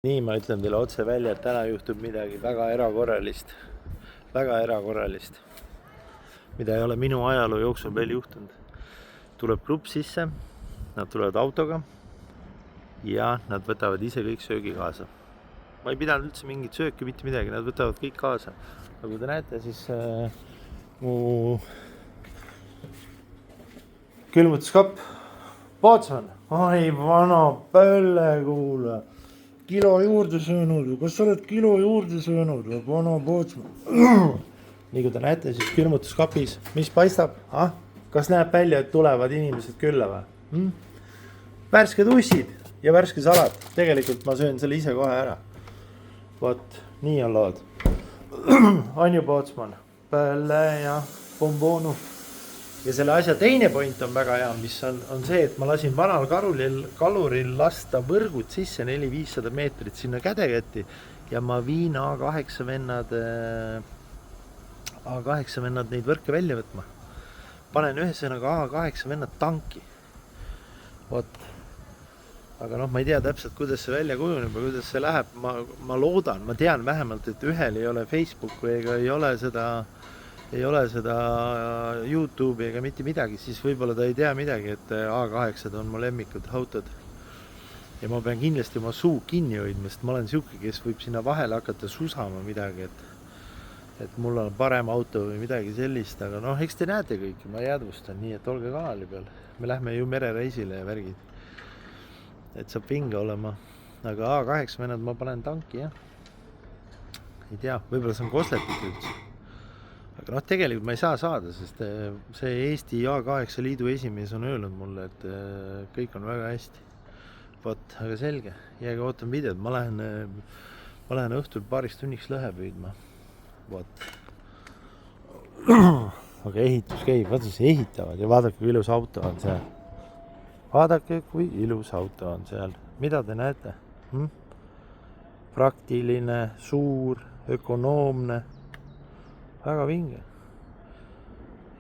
Nii, ma ütlen teile otse välja, et täna juhtub midagi väga erakorralist, mida ei ole minu ajaloo jooksul veel juhtunud. Tuleb grupp sisse, nad tulevad autoga ja nad võtavad ise kõik söögi kaasa. Ma ei pidanud üldse mingit sööki, mitte midagi, nad võtavad kõik kaasa. Nagu te näete, siis mu külmutuskapp, Pootsman, ai vana pölle kuule. Kilo juurde söönud või? Kas sa oled kilo juurde söönud või? Vana Pootsman. Nii kui te näete, siis külmutuskapis, mis paistab? Kas näeb välja, et tulevad inimesed külla või? Värsked ussid ja värske salat. Tegelikult ma söön selle ise kohe ära. Vot, nii on lood. On ju Pootsman? Pölle ja bombonu. Ja selle asja teine point on väga hea, mis on see, et ma lasin vanal kaluril lasta võrgud sisse 400-500 meetrit sinna kädekätti ja ma viin A8 vennad neid võrke välja võtma. Panen ühesõnaga A8 vennad tanki. Vot. Aga ma ei tea täpselt, kuidas see välja kujuneb ja kuidas see läheb. Ma loodan, ma tean vähemalt, et ühel ei ole Facebooku ega ei ole seda YouTube'i ega mitte midagi, siis võib-olla ta ei tea midagi, et A8 on mu lemmikud autod. Ja ma pean kindlasti oma suu kinni hoidma, sest ma olen siuke, kes võib sinna vahele hakata susama midagi, et mul on parem auto või midagi sellist, aga eks te näete kõiki, ma jäädvustan, nii et olge kanali peal. Me lähme ju merereisile ja värgid. Et saab vinge olema, aga A8 vennad ma panen tanki, jah. Ei tea, võib-olla see on kosletud üldse. Aga tegelikult ma ei saa saada, sest see Eesti A8 liidu esimees on öelnud mulle, et kõik on väga hästi. Vot, aga selge, jääge ootan videod, ma lähen õhtul paaris tunniks lõhe püüdma. Vot. Aga ehitus käib, vaata see ehitavad ja vaadake, kui ilus auto on seal. Vaadake, kui ilus auto on seal. Mida te näete? Praktiline, suur, ökonoomne. Väga vinge.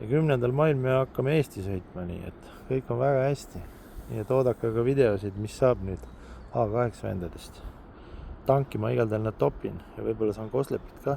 Ja 10. mail me hakkame Eesti sõitma, nii et kõik on väga hästi. Nii et oodake ka videosid, mis saab nüüd A8 vendadest. Tanki ma igal tal nad topin ja võib-olla saan koslepit ka.